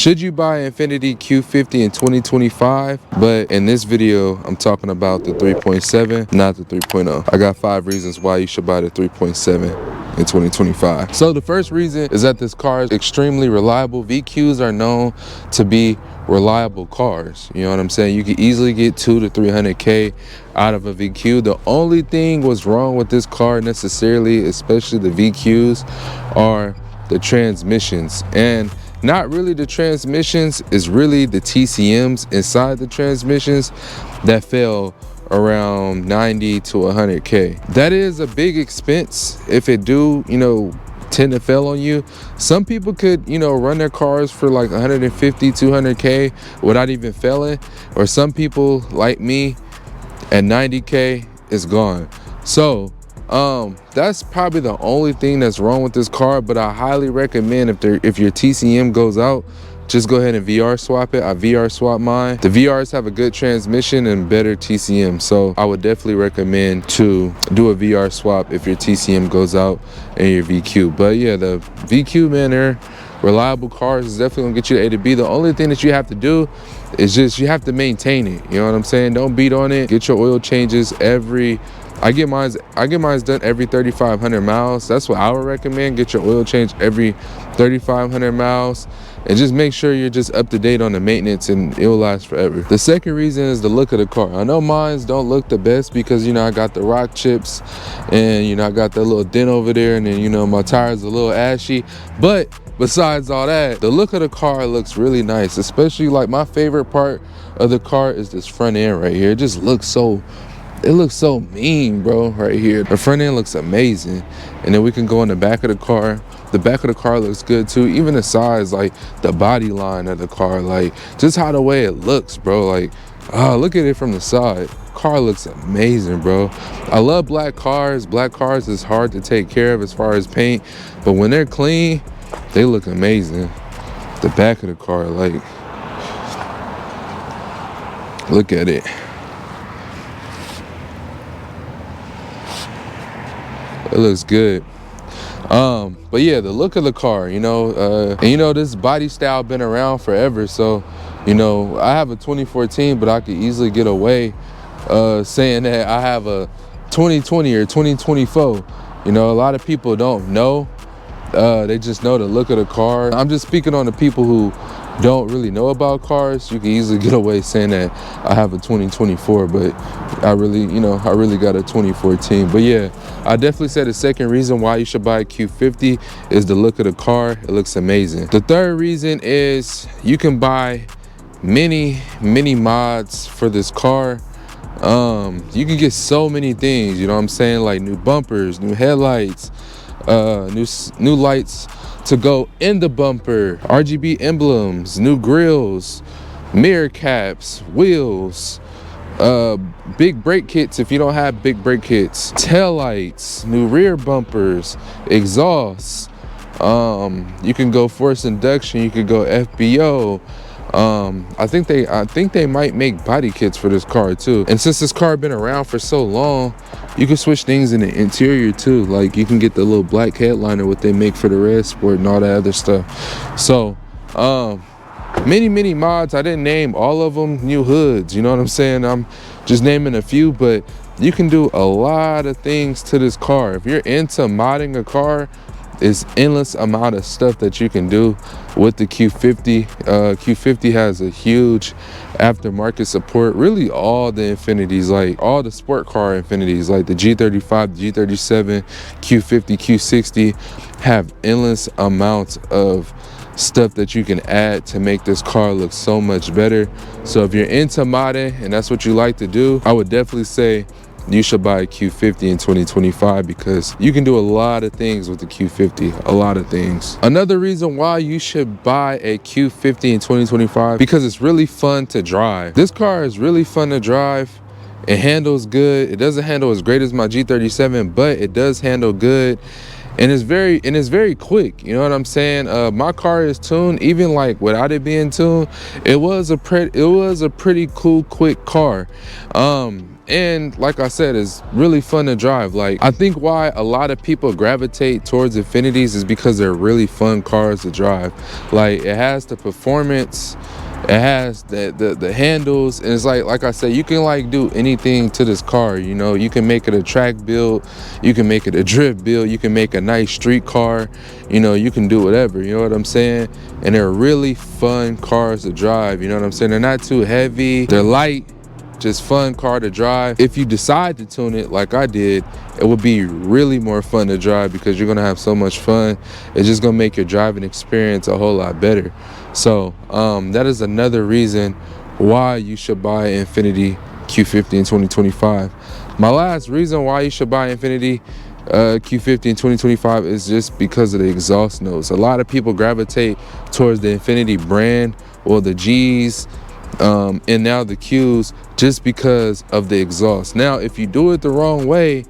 Should you buy Infiniti Q50 in 2025? But in this video, I'm talking about the 3.7, not the 3.0. I got 5 reasons why you should buy the 3.7 in 2025. So the first reason is that this car is extremely reliable. VQs are known to be reliable cars. You know what I'm saying? You can easily get 200 to 300K out of a VQ. The only thing was wrong with this car necessarily, especially the VQs, are the transmissions. And not really the transmissions, is really the TCMs inside the transmissions that fell around 90 to 100K. That is a big expense if it do, tend to fail on you. Some people could, run their cars for like 150, 200K without even failing. Or some people like me at 90K is gone. So that's probably the only thing that's wrong with this car, but I highly recommend if your TCM goes out, just go ahead and VR swap it. I VR swap mine. The VRs have a good transmission and better TCM, so I would definitely recommend to do a VR swap if your TCM goes out and your VQ. But yeah, the VQ, man, they're reliable cars. Is definitely gonna get you to A to B. The only thing that you have to do is just you have to maintain it. You know what I'm saying? Don't beat on it. Get your oil changes I get mine done every 3,500 miles. That's what I would recommend. Get your oil change every 3,500 miles. And just make sure you're just up to date on the maintenance, and it'll last forever. The second reason is the look of the car. I know mines don't look the best because, I got the rock chips and, I got that little dent over there, and then, my tires a little ashy. But besides all that, the look of the car looks really nice. Especially like my favorite part of the car is this front end right here. It just looks so mean, bro, right here. The front end looks amazing. And then we can go in the back of the car. The back of the car looks good too. Even the sides, like the body line of the car, like just how the way it looks, bro. Like, look at it from the side. Car looks amazing, bro. I love black cars. Black cars is hard to take care of as far as paint, but when they're clean, they look amazing. The back of the car, like, look at it. It looks good. But yeah, the look of the car, and this body style been around forever. So, I have a 2014, but I could easily get away saying that I have a 2020 or 2024. A lot of people don't know. They just know the look of the car. I'm just speaking on the people who don't really know about cars. You can easily get away saying that I have a 2024, but I really got a 2014. But yeah, I definitely said the second reason why you should buy a Q50 is the look of the car. It looks amazing. The third reason is you can buy many mods for this car. You can get so many things, you know what I'm saying? Like new bumpers, new headlights, new lights to go in the bumper, RGB emblems, new grills, mirror caps, wheels, big brake kits if you don't have big brake kits, tail lights, new rear bumpers, exhausts. You can go force induction, you could go FBO. I think they might make body kits for this car too. And since this car been around for so long, you can switch things in the interior too. Like you can get the little black headliner what they make for the Red Sport and all that other stuff. So many mods. I didn't name all of them. New hoods, you know what I'm saying? I'm just naming a few, but you can do a lot of things to this car. If you're into modding a car, it's endless amount of stuff that you can do with the Q50. Q50 has a huge aftermarket support. Really all the Infinitis, like all the sport car Infinitis, like the G35, the G37, Q50, Q60 have endless amounts of stuff that you can add to make this car look so much better. So if you're into modding and that's what you like to do, I would definitely say you should buy a Q50 in 2025 because you can do a lot of things with the Q50, a lot of things. Another reason why you should buy a Q50 in 2025, because it's really fun to drive. This car is really fun to drive. It handles good. It doesn't handle as great as my G37, but it does handle good. and it's very quick. You know what I'm saying? My car is tuned. Even like without it being tuned, it was a pretty cool, quick car. And like I said, it's really fun to drive. Like, I think why a lot of people gravitate towards Infinitis is because they're really fun cars to drive. Like, it has the performance, it has the handles, and it's like I said, you can like do anything to this car. You know, you can make it a track build, you can make it a drift build, you can make a nice street car, you know, you can do whatever, you know what I'm saying? And they're really fun cars to drive, you know what I'm saying? They're not too heavy, they're light, just fun car to drive. If you decide to tune it like I did, it would be really more fun to drive because you're gonna have so much fun. It's just gonna make your driving experience a whole lot better. So that is another reason why you should buy Infiniti Q50 in 2025. My last reason why you should buy Infiniti Q50 in 2025 is just because of the exhaust notes. A lot of people gravitate towards the Infiniti brand or the G's, and now the Q's, just because of the exhaust. Now, if you do it the wrong way,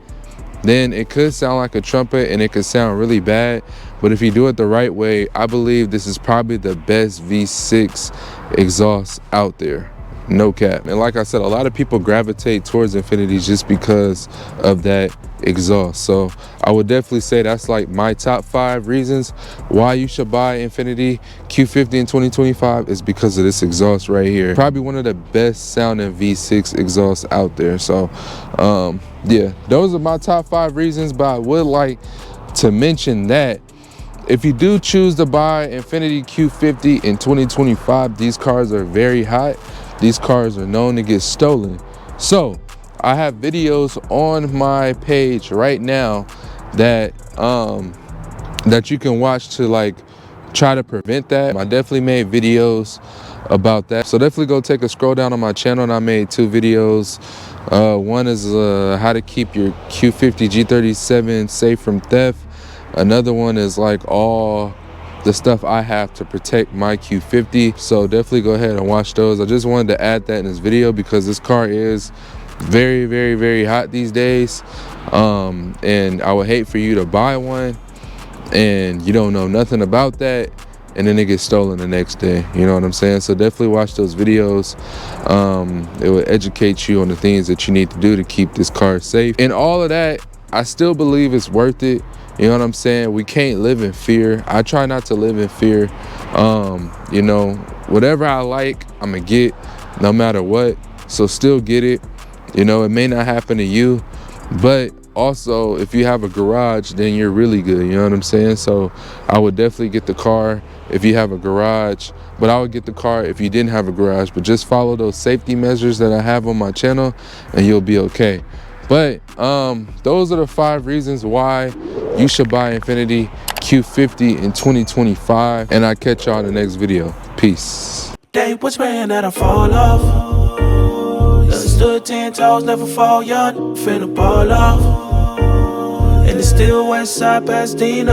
then it could sound like a trumpet and it could sound really bad. But if you do it the right way, I believe this is probably the best V6 exhaust out there. No cap. And like I said, a lot of people gravitate towards Infinitis just because of that exhaust. So I would definitely say that's like my top 5 reasons why you should buy Infiniti Q50 in 2025 is because of this exhaust right here. Probably one of the best sounding V6 exhausts out there. So yeah, those are my top 5 reasons, but I would like to mention that if you do choose to buy Infiniti Q50 in 2025, these cars are very hot. These cars are known to get stolen. So I have videos on my page right now that that you can watch to like try to prevent that. I definitely made videos about that. So definitely go take a scroll down on my channel, and I made 2 videos. One is how to keep your Q50 G37 safe from theft. Another one is like all the stuff I have to protect my Q50. So definitely go ahead and watch those. I just wanted to add that in this video because this car is very, very, very hot these days. And I would hate for you to buy one and you don't know nothing about that, and then it gets stolen the next day. You know what I'm saying? So definitely watch those videos. It will educate you on the things that you need to do to keep this car safe. And all of that, I still believe it's worth it. You know what I'm saying? We can't live in fear. I try not to live in fear. You know, whatever I like, I'm gonna get no matter what. So still get it. You know, it may not happen to you, but also if you have a garage, then you're really good. You know what I'm saying? So I would definitely get the car if you have a garage, but I would get the car if you didn't have a garage. But just follow those safety measures that I have on my channel and you'll be okay. But those are the 5 reasons why you should buy Infiniti Q50 in 2025, and I'll catch y'all in the next video. Peace. They was praying that I fall off. Stood 10 toes, never fall young. Finna ball off. And it's still West Side Pasadena.